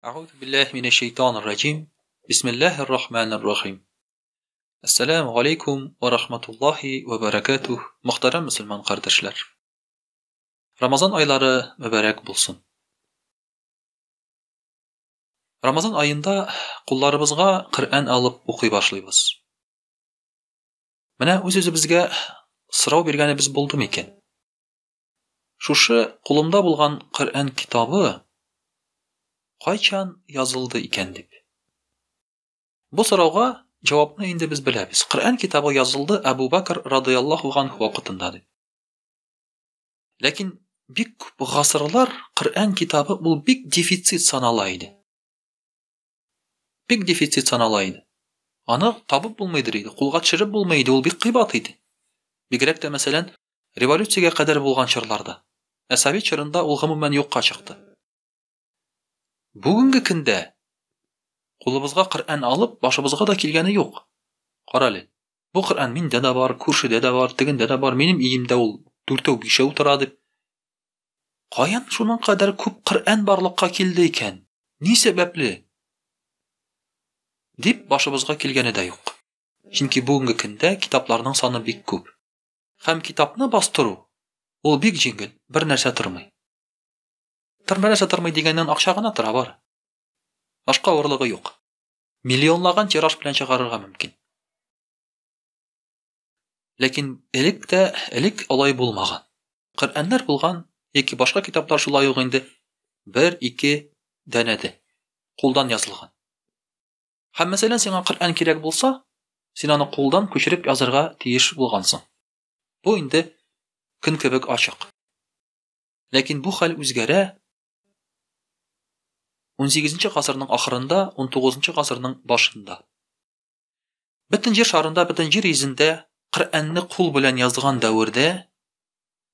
أعوذ بالله من الشيطان الرجيم. بسم الله الرحمن الرحيم. Assalamu alaikum wa rahmatullahi wa barakatuh. Muhtaram Müslüman kardeşler. Ramazan ayları mübarek bulsun. Ramazan ayında kullarımızga Kur'an alıp okuy başlayız. Менә үз-үзебезгә сорау биргәнебез булдымы икән? Шушы кулымда булган Коръән китабы кайчан язылды икән дип. Бу сорауга җавапны инде без беләбез. Коръән китабы язылды Абу Бакр радиллаһу анһу вакытында дип. Ләкин бик күп гасырлар Коръән китабы ул бик дефицит санала иде. Бик дефицит санала иде. Аны табып булмыйдыр иде, кулга төшереп булмый иде, ул бик кыйбат иде. Бигрәк тә мәсәлән, революциягә кадәр булган чорларда. Ә Совет чорында ул гомумән юкка чыкты. Бүгенге көндә кулыбызга Коръән алып, башыбызга да килгәне юк. Кара әле. Бу Коръән миндә дә бар, күршедә дә бар, тегендә дә бар, минем өемдә ул 4-5 тора дип. Каян шуның кадәр күп Коръән барлыкка килде икән? Ни сәбәпле? Дип башыбызга килгәне дә юк. Чөнки бүгенге көндә китапларның саны бик күп. Һәм китапны бастыру ул бик җиңел, бер нәрсә тормый. Нәрсә тормый дигәннән акча гына тора бар. Башка авырлыгы юк. Миллионлаган тираж белән чыгарырга мөмкин. Ләкин элек алай булмаган. Коръәннәр булган, яки башка китаплар шулай ук инде 1-2 дәнәде. Кулдан язылган. Һәм мәсәлән сиңа Коръән кирәк булса, син аны кулдан күчереп язарга тиеш булгансың. Бу инде көн кебек ачык. Ләкин бу хәл үзгәрә 18нче гасырның ахырында, 19нчы гасырның башында. Бөтен җир шарында, бөтен җир йөзендә Коръәнне кул белән язган дәврдә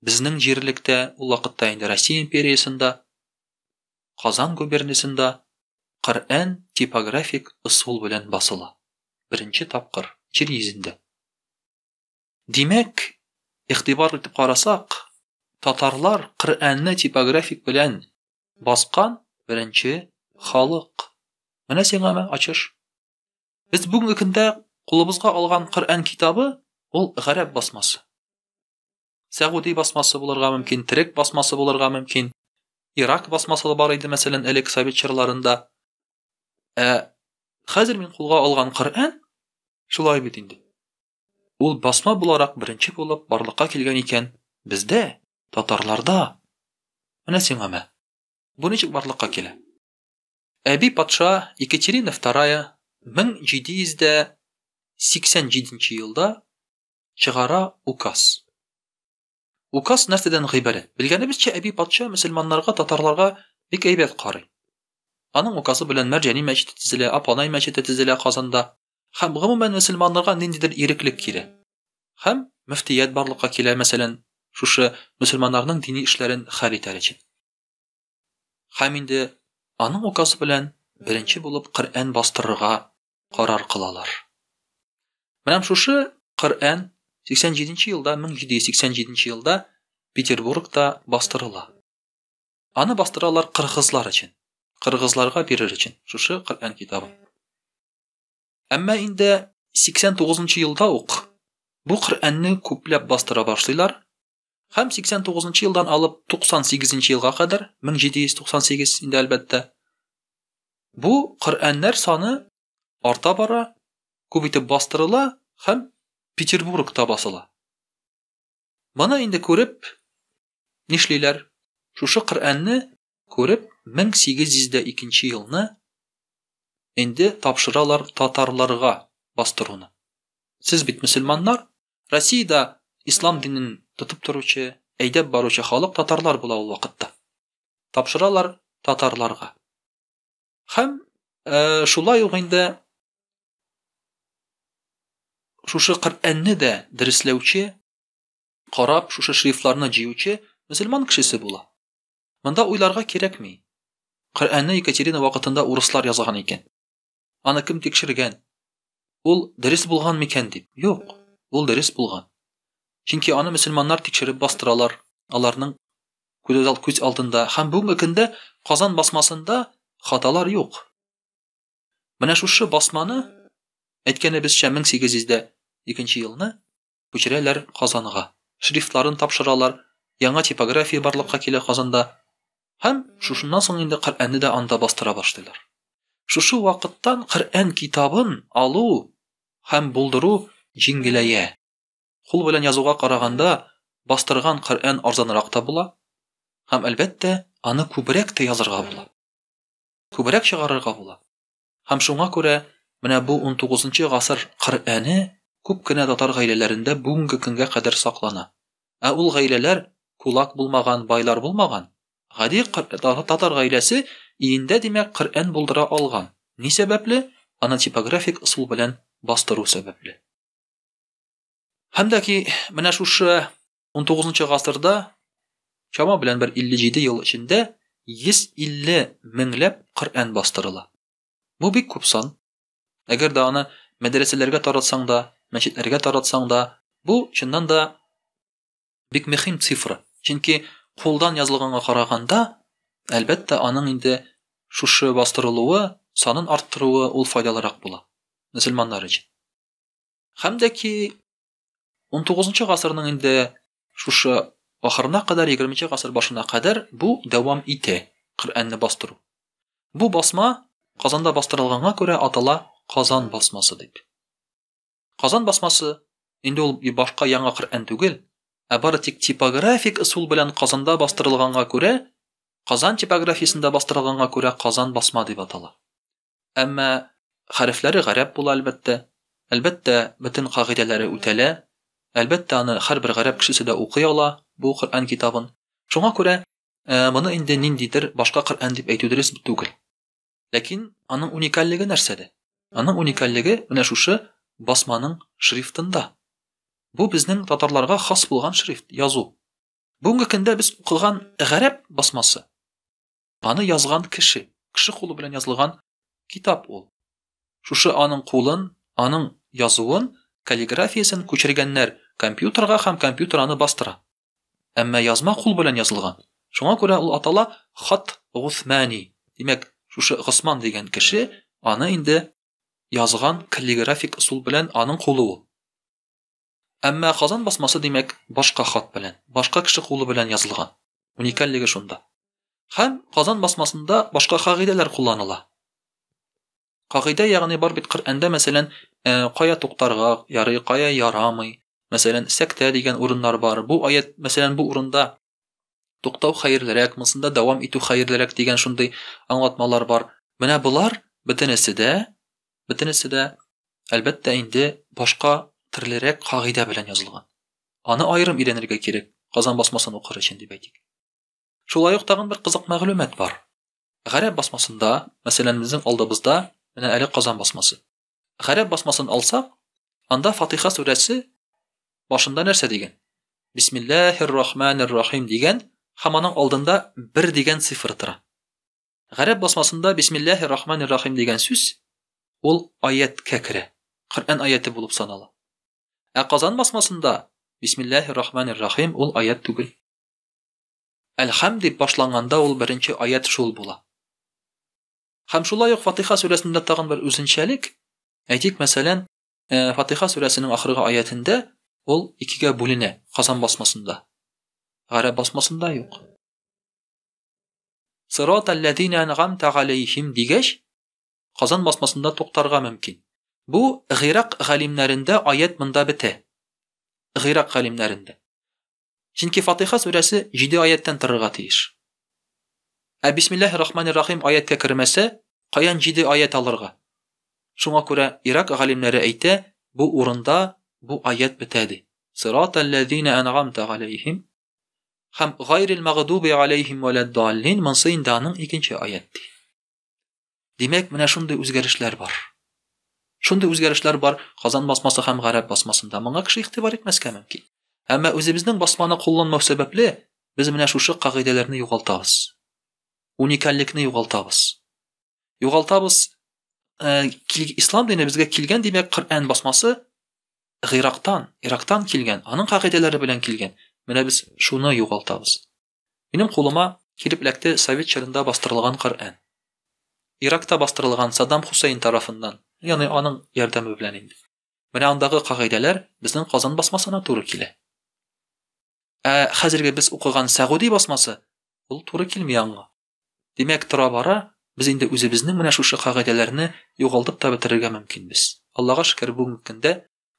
безнең җирлектә, ул вакытта инде Россия империясында, Казан губерниясендә Коръән типографик ысул белән басыла. Беренче тапкыр җир йөзендә. Димәк, игътибар итеп карасак, татарлар Коръәнне типографик белән баскан беренче халык. Менә сиңа ачыш. Без бүгенге көндә кулыбызга алган Коръән китабы ул гарәп басмасы. Сәгуди басмасы булырга мөмкин, Төрек басмасы булырга мөмкин. Ирак басмасы бар иде мәсәлән элек Совет чорларында. Хәзер мин кулга алган Коръән шулай бит инде. Ул басма буларак беренче булып барлыкка килгән икән бездә, татарларда. Менә сиңа. Бу ничек барлыкка килә? Әби патша Екатерина II 1787 елда чыгара указ. Указ нәрсәдән гыйбарәт? Белгәнебезчә, Әби патша мөселманнарга, татарларга бик әйбәт карый. Аның указы белән Мәрҗани мәчете төзелә, Апанай мәчете төзелә Казанда. Һәм гомумән мөселманнарга ниндидер иреклек кирә. Һәм мөфтият барлыкка килә, мәсәлән, шушы мөселманнарның дини эшләрен хәл итәр өчен. Һәм инде аның указы белән беренче булып Коръән бастырырга карар кылалар. Менә шушы Коръән 1787 елда Петербургта бастырыла. Аны бастыралар кыргызлар өчен. Кыргызларга бирер өчен шушы Коръән китабы. Әмма инде 89нчы елда ук бу Коръәнне күпләп бастыра башлыйлар. Һәм 89нчы елдан алып 98нчы елга кадәр, 1798 инде әлбәттә, бу Коръәннәр саны арта бара, күп итеп бастырыла һәм Петербургта басыла. Моны инде күреп нишлиләр? Шушы Коръәнне күреп 1802 елны инде тапшыралар татарларга бастыруны. Сез бит мөселманнар, Россиядә ислам динен тотып торучы, әйдәп баручы халык татарлар була ул вакытта. Тапшыралар татарларга. Һәм шулай ук инде шушы Коръәнне дә дәресләүче, карап шушы шрифтларны җыючы мөселман кешесе була. Монда уйларга кирәкми. Коръәнне Екатерина вакытында урыслар язган икән. Аны кем тикшергән? Ул дөрес булган микән дип? Юк, ул дөрес булган. Чөнки аны мөселманнар тикшереп бастыралар. Аларның күз алдында. Һәм бүгенге көндә Казан басмасында хаталар юк. Менә шушы басманы әйткәнебезчә 1802 елны күчерәләр Казанга. Шрифтларын тапшыралар, яңа типография барлыкка килә Казанда. Һәм шушыннан соң инде Коръәнне дә анда бастыра башлыйлар. Шушы вакыттан Коръән китабын алу һәм булдыру җиңеләя. Кул белән язуга караганда бастырган Коръән арзанрак та була. Һәм әлбәттә, аны күбрәк тә язарга була. Күбрәк чыгарырга була. Һәм шуңа күрә менә бу 19-нчы гасыр Коръәне күп кенә татар гаиләләрендә бүгенге көнгә кадәр саклана. Ә ул гаиләләр кулак булмаган, байлар булмаган. Гади татар гаиләсе иендә димәк Коръән булдыра алган. Ни сәбәпле? Аны типографик ысул белән бастыру сәбәпле. Һәм дә ки менә шушы 19-нчы гасырда чама белән бер 57 ел эчендә 150 меңләп Коръән бастырыла. Бу бик күп сан. Әгәр дә аны мәдрәсәләргә таратсаң да, мәчетләргә таратсаң да, бу чыннан да бик мөһим цифра. Чөнки кулдан язылганга караганда, әлбәттә аның инде шушы бастырылуы, санын арттыруы ул файдалырак була мөселманнар өчен. Һәм дә ки 19-нчы гасырның инде шушы ахырына кадәр, 20-нчы гасыр башына кадәр бу дәвам итә, Коръәнне бастыру. Бу басма Казанда бастырылганга күрә атала Казан басмасы дип. Казан басмасы инде ул башка яңа Коръән түгел, ә бары тик типографик ысул белән Казанда бастырылганга күрә, Казан типографиясендә бастырылганга күрә Казан басма дип атала. Әмма хәрефләре гарәп була әлбәттә. Әлбәттә, бөтен кагыйдәләре үтәлә. Әлбәттә, аны һәрбер гарәп кешесе дә укый ала бу Коръән китабын. Шуңа күрә моны инде ниндидер башка Коръән дип әйтү дөрес түгел. Ләкин аның уникальлеге нәрсәдә? Аның уникальлеге менә шушы басманың шрифтында. Бу безнең татарларга хас булган шрифт, язу. Бүгенге көндә без укыган гарәп басмасы. Аны язган кеше кулы белән язылган китап ул. Шушы аның кулын, аның язуын, каллиграфиясын күчергәннәр компьютерга һәм компьютер аны бастыра. Әмма язма кул белән язылган. Шуңа күрә ул атала хат Гусмани. Димәк, шушы Госман дигән кеше аны инде язган каллиграфик ысул белән аның кулы ул. Әмма Казан басмасы димәк башка хат белән, башка кеше кулы белән язылган. Уникальлеге шунда. Һәм Казан басмасында башка кагыйдәләр кулланыла. Кагыйдә ягъни бар бит Коръәндә, мәсәлән, кая туктарга ярый, кая ярамый. Мәсәлән, сәктә дигән урыннар бар. Бу аят, мәсәлән, бу урында туктау хәерлерәк, монсында дәвам итү хәерлерәк дигән шундый аңлатмалар бар. Менә булар бөтенесе дә әлбәттә инде башка төрлерәк кагыйдә белән язылган. Аны аерым өйрәнергә кирәк, Казан басмасын укыр өчен дип әйтик. Шулай ук тагын бер кызык мәгълүмат бар. Гарәп басмасында, мәсәлән, безнең алдыбызда менә әле Казан басмасы. Гарәп басмасын алсак, анда Фатиха сүрәсе башында нәрсә дигән? Бисмиллаһир-рахманир-рахим дигән, һәм аның алдында 1 дигән цифр тора. Гарәп басмасында Бисмиллаһир-рахманир-рахим дигән сүз ул аяткә керә. Коръән аяты булып санала. Ә Казан басмасында Бисмиллаһир-рахманир-рахим ул аят түгел. Әлхәм дип башланганда ул беренче аят шул була. Һәм шулай ук Фатиха сүрәсендә тагын бер үзенчәлек. Әйтик, мәсәлән, Фатиха сүрәсенең ахыргы аятында ул 2гә бүленә Казан басмасында. Гарәп басмасында юк. Сират-аллазина ан'амта галейһим дигәч, Казан басмасында туктарга мөмкин. Бу Гыйрак галимнәрендә аят монда бетә. Гыйрак галимнәрендә. Чөнки Фатиха сүрәсе 7 аяттан торырга тиеш. Ә Бисмиллаһир-рахманир-рахим аятка кермәсә, каян 7 аят алырга? Шуңа күрә Ирак галимнәре әйтә, бу урында бу аят бетәди. Сират-аллазина ан'амта галейһим һәм гайрил магъдуби галейһим валад-даллин монсы инде аның 2нче аят. Димәк, менә шундый үзгәрешләр бар. Шундый үзгәрешләр бар Казан басмасы һәм Гарәп басмасында. Моңа кеше игътибар итмәскә мөмкин. Әмма үзебезнең басманы кулланмау сәбәпле без менә шушы кагыйдәләрне югалтабыз. Уникальлекне югалтабыз. Ислам дине безгә килгән, димәк, Коръән басмасы Ирактан килгән, аның кагыйдәләре белән килгән. Менә без шуны югалтабыз. Минем кулыма килеп эләкте Совет чорында бастырылган Коръән. Иракта бастырылган Саддам Хусейн тарафыннан, ягъни аның ярдәме белән инде. Менә андагы кагыйдәләр безнең Казан басмасына туры килә. Хәзерге без укыган Сәгуди басмасы ул туры килми аңа. Димәк, тора бара без инде үзебезнең менә шушы кагыйдәләрне югалтып та бетерергә мөмкинбез. Аллага шөкер, бүгенге көндә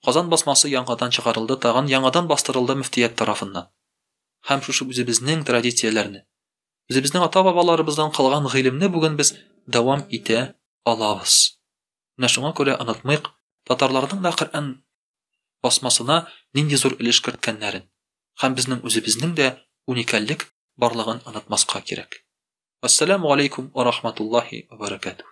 Казан басмасы яңадан чыгарылды, тагын яңадан бастырылды мөфтият тарафыннан. Һәм шушы үзебезнең традицияләрне, үзебезнең ата-бабаларыбыздан калган гыйлемне бүген без дәвам итә алабыз. Менә шуңа күрә онытмыйк татарларның да Коръән басмасына нинди зур өлеш керткәннәрен. Һәм безнең үзебезнең дә уникальлек барлыгын онытмаска кирәк. Ассаламу алейкум ва рахматуллахи ва баракатух.